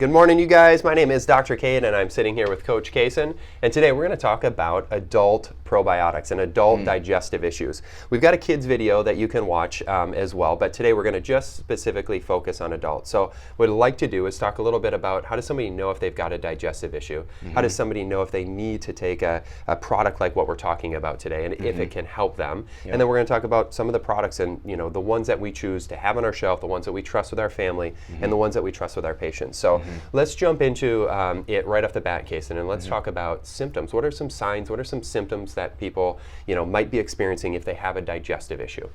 Good morning, you guys. My name is Dr. Cade, and I'm sitting here with Coach Cason. And today we're going to talk about adult probiotics and adult digestive issues. We've got a kids video that you can watch as well, but today we're going to just specifically focus on adults. So what I'd like to do is talk a little bit about how does somebody know if they've got a digestive issue? How does somebody know if they need to take a product like what we're talking about today, and if it can help them? And then we're going to talk about some of the products and the ones that we choose to have on our shelf, the ones that we trust with our family, and the ones that we trust with our patients. So let's jump into it right off the bat, Cason, and let's talk about symptoms. What are some signs, what are some symptoms that people might be experiencing if they have a digestive issue?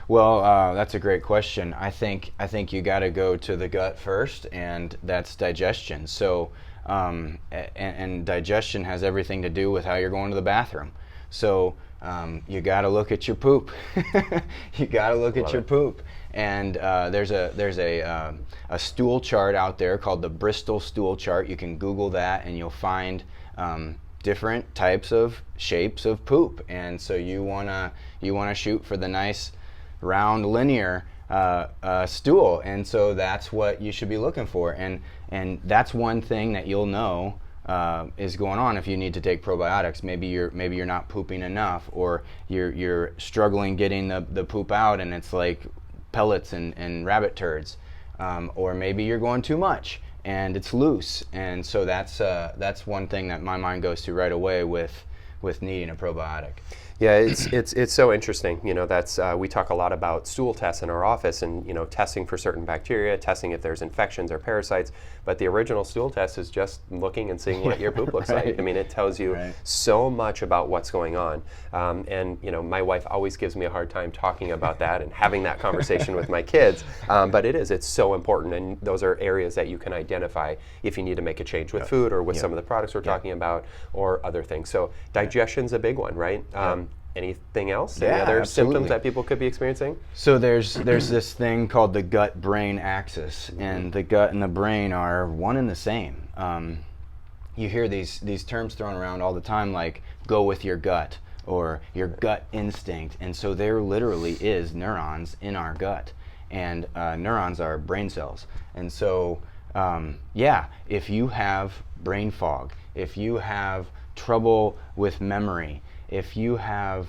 Well, that's a great question. I think you got to go to the gut first, and that's digestion. So, and digestion has everything to do with how you're going to the bathroom. So you got to look at your poop. You got to look at your poop. And there's a stool chart out there called the Bristol stool chart. You can Google that, and you'll find different types of shapes of poop. And so you wanna shoot for the nice round linear stool, and so that's what you should be looking for. And that's one thing that you'll know is going on if you need to take probiotics. Maybe you're not pooping enough, or you're struggling getting the poop out, and it's like pellets and rabbit turds, or maybe you're going too much and it's loose. And so that's one thing that my mind goes to right away with needing a probiotic. Yeah, it's so interesting. That's we talk a lot about stool tests in our office, and testing for certain bacteria, testing if there's infections or parasites. But the original stool test is just looking and seeing what your poop looks like. I mean, it tells you so much about what's going on. And my wife always gives me a hard time talking about that and having that conversation with my kids. But it's so important, and those are areas that you can identify if you need to make a change with food or with some of the products we're talking about, or other things. So digestion's a big one, right? Anything else? Any other symptoms that people could be experiencing? So there's this thing called the gut-brain axis, and the gut and the brain are one and the same. You hear these terms thrown around all the time, like go with your gut or your gut instinct, and so there literally is neurons in our gut, and neurons are brain cells. And so if you have brain fog, if you have trouble with memory, if you have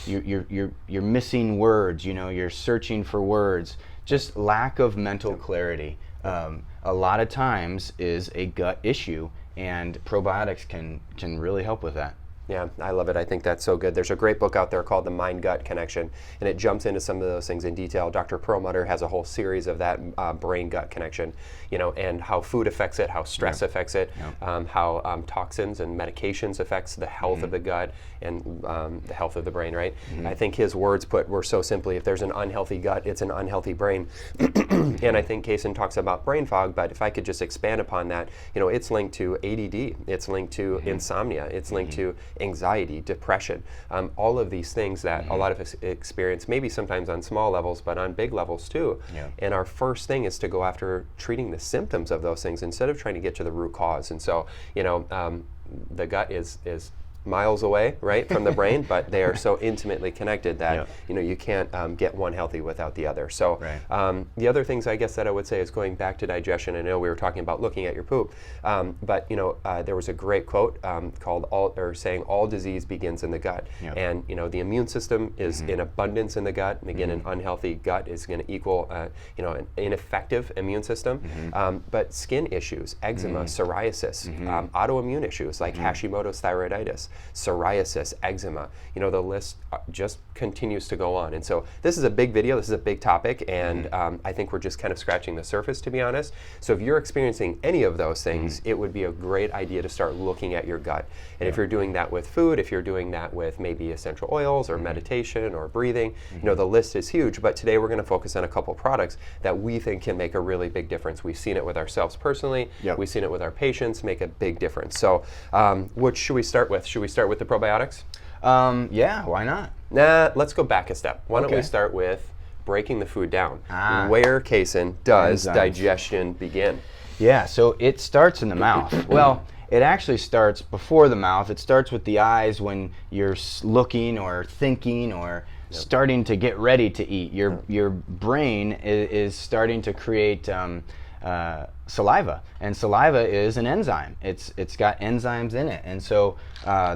you're missing words, you're searching for words, just lack of mental clarity, a lot of times is a gut issue, and probiotics can really help with that. Yeah, I love it. I think that's so good. There's a great book out there called The Mind-Gut Connection, and it jumps into some of those things in detail. Dr. Perlmutter has a whole series of that brain-gut connection, and how food affects it, how stress affects it, how toxins and medications affects the health of the gut and the health of the brain, right? I think his words were so simply, if there's an unhealthy gut, it's an unhealthy brain. And I think Cason talks about brain fog, but if I could just expand upon that, it's linked to ADD, it's linked to insomnia, it's linked to anxiety, depression, all of these things that a lot of us experience, maybe sometimes on small levels, but on big levels too. And our first thing is to go after treating the symptoms of those things instead of trying to get to the root cause. And so, the gut is miles away, right, from the brain, but they are so intimately connected that you can't get one healthy without the other. So the other things I guess that I would say is going back to digestion. I know we were talking about looking at your poop, but there was a great quote saying all disease begins in the gut, and the immune system is in abundance in the gut, and again, an unhealthy gut is going to equal an ineffective immune system. But skin issues, eczema, psoriasis, autoimmune issues like Hashimoto's thyroiditis, psoriasis, eczema, the list just continues to go on. And so this is a big video, this is a big topic, and I think we're just kind of scratching the surface, to be honest. So if you're experiencing any of those things, it would be a great idea to start looking at your gut. And if you're doing that with food, if you're doing that with maybe essential oils or meditation or breathing, the list is huge. But today we're going to focus on a couple products that we think can make a really big difference. We've seen it with ourselves personally, we've seen it with our patients make a big difference. So what should we start with? Should we start with the probiotics? Yeah, why not? Nah, let's go back a step. Why don't we start with breaking the food down? Where, Cason, does digestion begin? Yeah, so it starts in the mouth. Well, it actually starts before the mouth. It starts with the eyes when you're looking or thinking or starting to get ready to eat. Your brain is starting to create saliva, and saliva is an enzyme. It's got enzymes in it, and so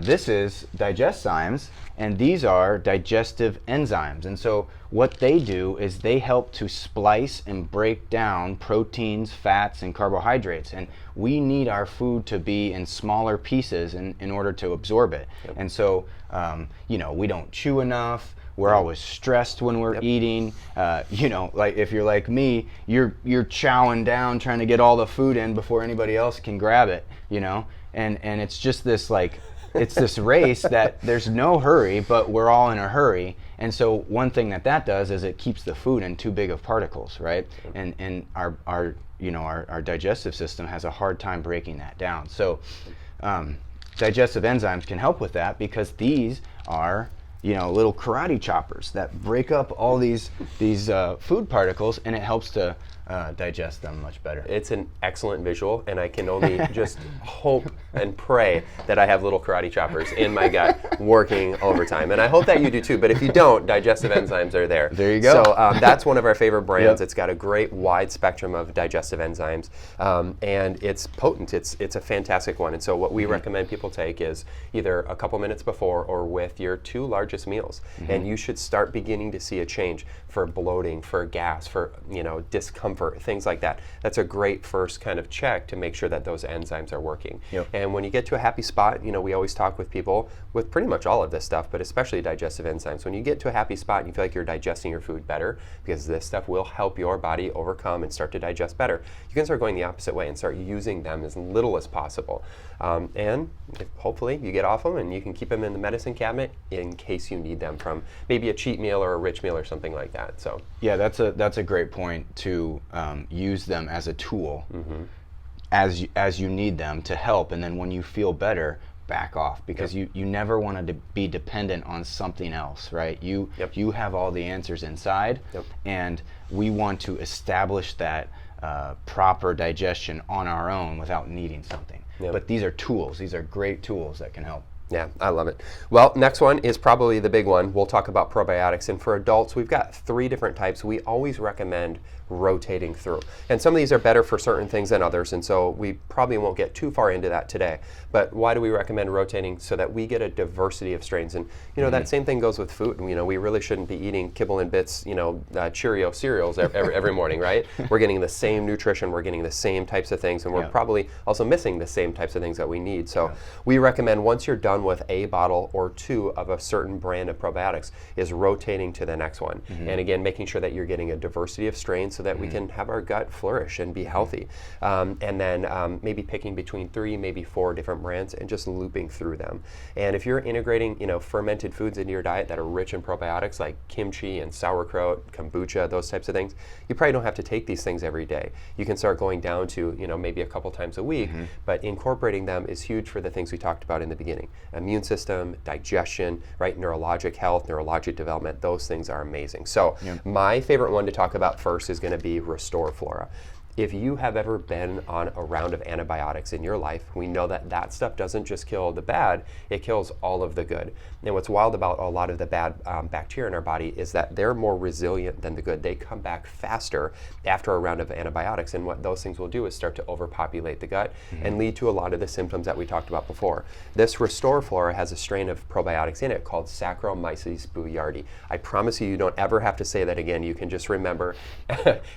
this is Digestzymes, and these are digestive enzymes. And so what they do is they help to splice and break down proteins, fats, and carbohydrates. And we need our food to be in smaller pieces in order to absorb it. Yep. And so, we don't chew enough. We're always stressed when we're eating. Like if you're like me, you're chowing down trying to get all the food in before anybody else can grab it. And it's just this it's this race that there's no hurry, but we're all in a hurry. And so one thing that does is it keeps the food in too big of particles, right? And our digestive system has a hard time breaking that down. So digestive enzymes can help with that, because these are little karate choppers that break up all these food particles, and it helps to digest them much better. It's an excellent visual, and I can only just hope and pray that I have little karate choppers in my gut working overtime. And I hope that you do too, but if you don't, digestive enzymes are there. There you go. So that's one of our favorite brands. Yep. It's got a great wide spectrum of digestive enzymes, and it's potent. It's a fantastic one. And so what we recommend people take is either a couple minutes before or with your 2 largest meals. And you should start beginning to see a change for bloating, for gas, for discomfort, things like that. That's a great first kind of check to make sure that those enzymes are working. Yep. And when you get to a happy spot, we always talk with people with pretty much all of this stuff, but especially digestive enzymes. When you get to a happy spot and you feel like you're digesting your food better, because this stuff will help your body overcome and start to digest better, you can start going the opposite way and start using them as little as possible. And hopefully you get off them and you can keep them in the medicine cabinet in case you need them from maybe a cheat meal or a rich meal or something like that. So yeah, that's a great point, to use them as a tool as you need them to help, and then when you feel better, back off, because you never want to be dependent on something else, right? You have all the answers inside, and we want to establish that proper digestion on our own without needing something. But these are tools. These are great tools that can help. Yeah, I love it. Well, next one is probably the big one. We'll talk about probiotics. And for adults, we've got 3 different types. We always recommend rotating through. And some of these are better for certain things than others, and so we probably won't get too far into that today. But why do we recommend rotating? So that we get a diversity of strains. And that same thing goes with food. We really shouldn't be eating kibble and bits, Cheerio cereals every morning, right? We're getting the same nutrition, we're getting the same types of things, and we're probably also missing the same types of things that we need. So we recommend, once you're done with a bottle or 2 of a certain brand of probiotics, is rotating to the next one. And again, making sure that you're getting a diversity of strains so that we can have our gut flourish and be healthy. And then maybe picking between 3, maybe 4 different brands and just looping through them. And if you're integrating, fermented foods into your diet that are rich in probiotics, like kimchi and sauerkraut, kombucha, those types of things, you probably don't have to take these things every day. You can start going down to, maybe a couple times a week, but incorporating them is huge for the things we talked about in the beginning. Immune system, digestion, right? Neurologic health, neurologic development, those things are amazing. So my favorite one to talk about first is going to be RestorFlora. If you have ever been on a round of antibiotics in your life, we know that stuff doesn't just kill the bad, it kills all of the good. And what's wild about a lot of the bad bacteria in our body is that they're more resilient than the good. They come back faster after a round of antibiotics, and what those things will do is start to overpopulate the gut and lead to a lot of the symptoms that we talked about before. This RestorFlora has a strain of probiotics in it called Saccharomyces boulardii. I promise you don't ever have to say that again. You can just remember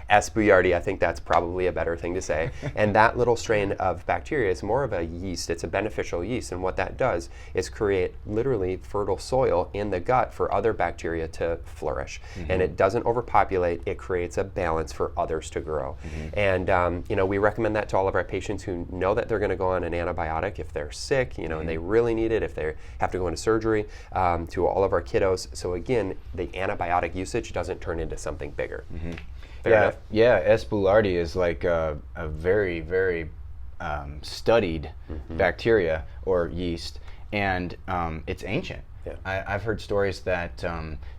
S. boulardii. I think that's probably a better thing to say. And that little strain of bacteria is more of a yeast. It's a beneficial yeast, and what that does is create literally fertile soil in the gut for other bacteria to flourish. And it doesn't overpopulate. It creates a balance for others to grow. And we recommend that to all of our patients who know that they're going to go on an antibiotic if they're sick, and they really need it, if they have to go into surgery, to all of our kiddos. So again, the antibiotic usage doesn't turn into something bigger. S. boulardii is like a very, very studied bacteria or yeast, and it's ancient. I've heard stories that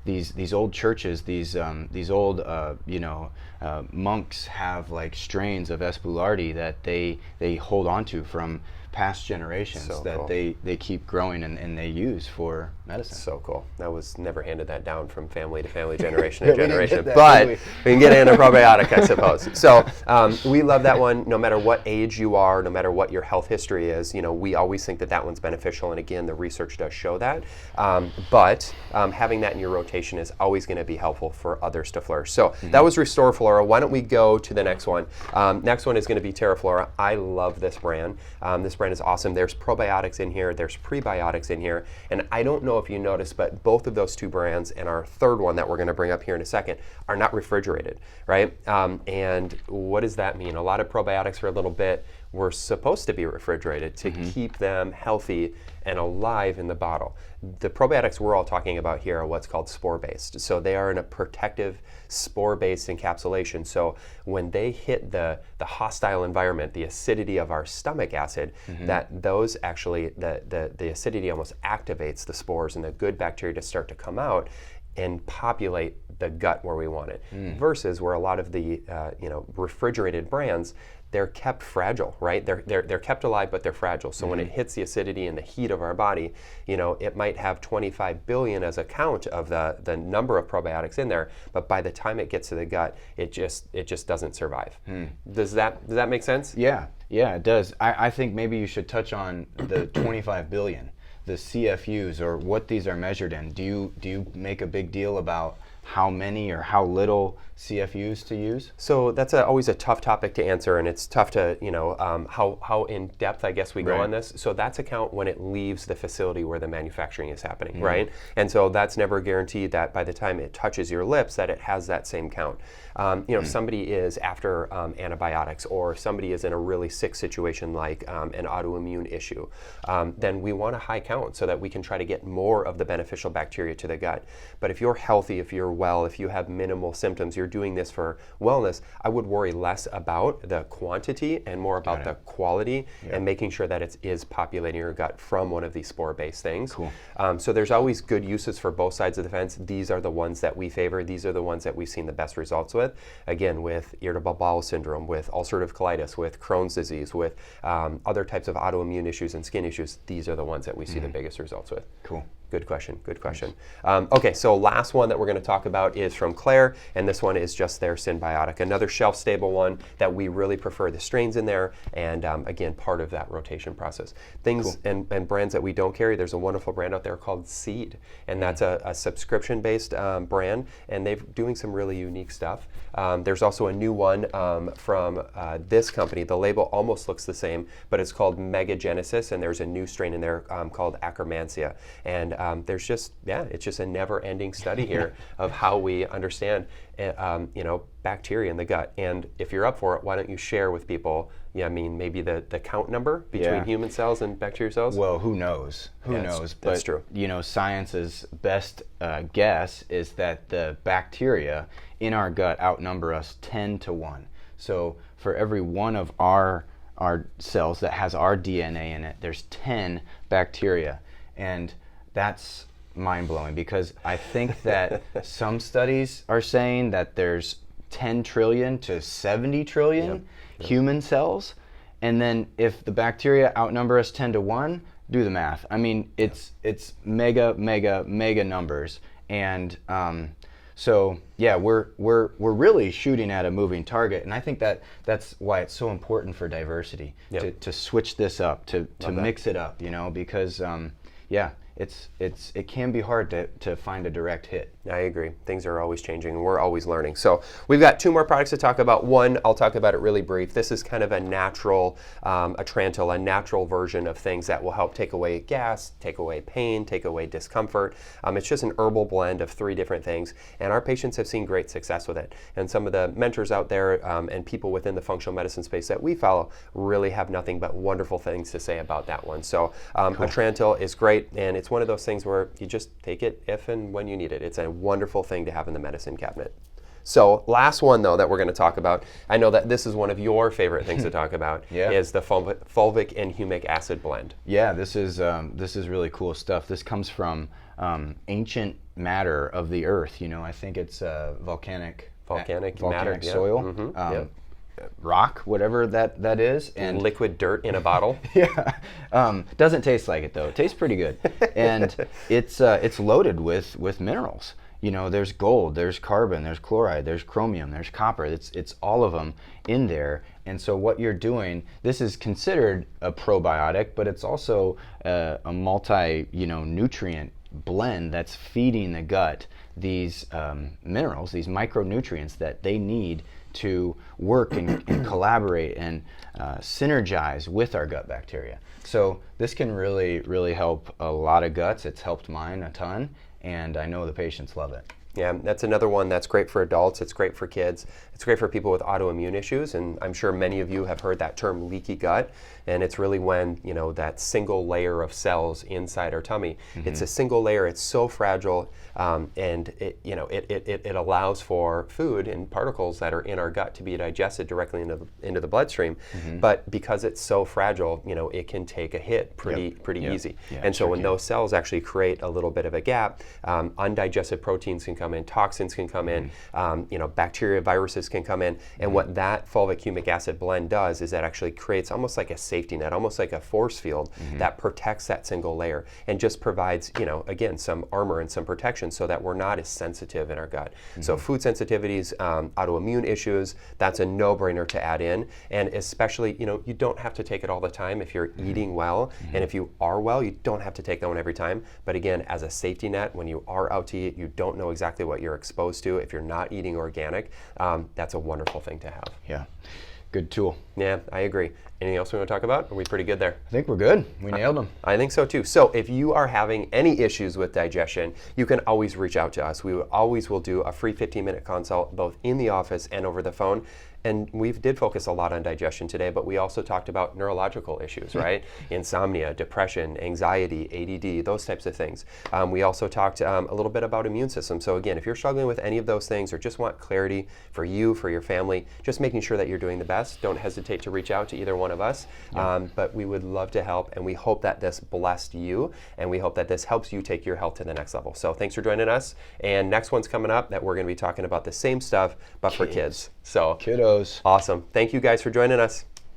these old churches, these old monks have like strains of S. boulardii that they hold on to from past generations So that cool. they keep growing and they use for medicine. So cool. That was never handed that down from family to family, generation Yeah, to we didn't generation. get that, But did we can get in a probiotic, I suppose. So we love that one. No matter what age you are, no matter what your health history is, we always think that that one's beneficial. And again, the research does show that. But having that in your rotation is always going to be helpful for others to flourish. So that was RestorFlora. Why don't we go to the next one? Next one is going to be Terraflora. I love this brand. This brand is awesome. There's probiotics in here. There's prebiotics in here. And I don't know if you noticed, but both of those two brands and our third one that we're going to bring up here in a second are not refrigerated, right? And what does that mean? A lot of probiotics for a little bit were supposed to be refrigerated to keep them healthy and alive in the bottle. The probiotics we're all talking about here are what's called spore-based. So they are in a protective spore-based encapsulation. So when they hit the hostile environment, the acidity of our stomach acid, that those actually, the acidity almost activates the spores and the good bacteria to start to come out and populate the gut where we want it. Versus where a lot of the refrigerated brands, they're kept fragile, right? They're kept alive, but they're fragile. So when it hits the acidity and the heat of our body, it might have 25 billion as a count of the number of probiotics in there, but by the time it gets to the gut, it just doesn't survive. Does that make sense? Yeah, it does. I think maybe you should touch on the 25 billion, the CFUs, or what these are measured in. Do you make a big deal about how many or how little CFUs to use? So that's always a tough topic to answer, and it's tough to, how in depth I guess we go Right. on this. So that's a count when it leaves the facility where the manufacturing is happening, right? And so that's never guaranteed that by the time it touches your lips that it has that same count. If somebody is after antibiotics, or somebody is in a really sick situation like an autoimmune issue, then we want a high count so that we can try to get more of the beneficial bacteria to the gut. But if you're healthy, if you're well, if you have minimal symptoms, you're doing this for wellness, I would worry less about the quantity and more about the quality and making sure that it is populating your gut from one of these spore-based things. Cool. So there's always good uses for both sides of the fence. These are the ones that we favor. These are the ones that we've seen the best results with. Again, with irritable bowel syndrome, with ulcerative colitis, with Crohn's disease, with other types of autoimmune issues and skin issues, these are the ones that we see the biggest results with. Cool. Good question. Okay, so last one that we're going to talk about is from Claire, and this one is just their Synbiotic, another shelf-stable one that we really prefer the strains in there, and again, part of that rotation process. Things and brands that we don't carry, there's a wonderful brand out there called Seed, and that's a subscription-based brand, and they're doing some really unique stuff. There's also a new one from this company. The label almost looks the same, but it's called MegaGenesis, and there's a new strain in there called Akkermansia. And there's just, it's just a never-ending study here of how we understand, bacteria in the gut. And if you're up for it, why don't you share with people, maybe the count number between human cells and bacteria cells? Well, who knows? Who knows? But, that's true. Science's best guess is that the bacteria in our gut outnumber us 10 to 1. So for every one of our cells that has our DNA in it, there's 10 bacteria. And that's mind-blowing, because I think that some studies are saying that there's 10 trillion to 70 trillion human cells, and then if the bacteria outnumber us 10 to 1, do the math. I mean, it's mega numbers, and we're really shooting at a moving target, and I think that's why it's so important for diversity to switch this up, to mix it up, because it can be hard to find a direct hit. I agree. Things are always changing, and we're always learning. So we've got two more products to talk about. One, I'll talk about it really brief. This is kind of a natural Atrantíl, a natural version of things that will help take away gas, take away pain, take away discomfort. It's just an herbal blend of 3 different things, and our patients have seen great success with it. And some of the mentors out there and people within the functional medicine space that we follow really have nothing but wonderful things to say about that one. So Atrantíl is great, and it's one of those things where you just take it if and when you need it. It's a wonderful thing to have in the medicine cabinet. So last one, though, that we're going to talk about, I know that this is one of your favorite things to talk about, is the Fulvic and Humic acid blend. Yeah, this is really cool stuff. This comes from ancient matter of the earth. I think it's volcanic matter, soil. rock, whatever that is, and liquid dirt in a bottle. yeah, doesn't taste like it though. It tastes pretty good, and it's loaded with minerals. You know, there's gold, there's carbon, there's chloride, there's chromium, there's copper. It's all of them in there. And so what you're doing, this is considered a probiotic, but it's also a multi, nutrient blend that's feeding the gut these minerals, these micronutrients that they need to work and collaborate and synergize with our gut bacteria. So this can really, really help a lot of guts. It's helped mine a ton, and I know the patients love it. Yeah, that's another one that's great for adults. It's great for kids. It's great for people with autoimmune issues, and I'm sure many of you have heard that term leaky gut, and it's really when, that single layer of cells inside our tummy. Mm-hmm. It's a single layer. It's so fragile, and it allows for food and particles that are in our gut to be digested directly into the bloodstream. Mm-hmm. But because it's so fragile, it can take a hit pretty easy. Yeah, and so when those cells actually create a little bit of a gap, undigested proteins can come in, toxins can come in, bacteria, viruses can come in, and what that fulvic humic acid blend does is that actually creates almost like a safety net, almost like a force field that protects that single layer and just provides, again, some armor and some protection so that we're not as sensitive in our gut. So food sensitivities, autoimmune issues, that's a no-brainer to add in, and especially, you don't have to take it all the time if you're eating well, and if you are well, you don't have to take that one every time, but again, as a safety net, when you are out to eat, you don't know exactly what you're exposed to. If you're not eating organic, that's a wonderful thing to have. Yeah, good tool. Yeah, I agree. Anything else we want to talk about? Are we pretty good there? I think we're good. We nailed them. I think so too. So if you are having any issues with digestion, you can always reach out to us. We always will do a free 15-minute consult both in the office and over the phone. And we did focus a lot on digestion today, but we also talked about neurological issues, right? Insomnia, depression, anxiety, ADD, those types of things. We also talked a little bit about immune system. So again, if you're struggling with any of those things or just want clarity for you, for your family, just making sure that you're doing the best, don't hesitate to reach out to either one of us. But we would love to help, and we hope that this blessed you, and we hope that this helps you take your health to the next level. So thanks for joining us. And next one's coming up that we're going to be talking about the same stuff, but for kids. So kiddos. Awesome. Thank you guys for joining us.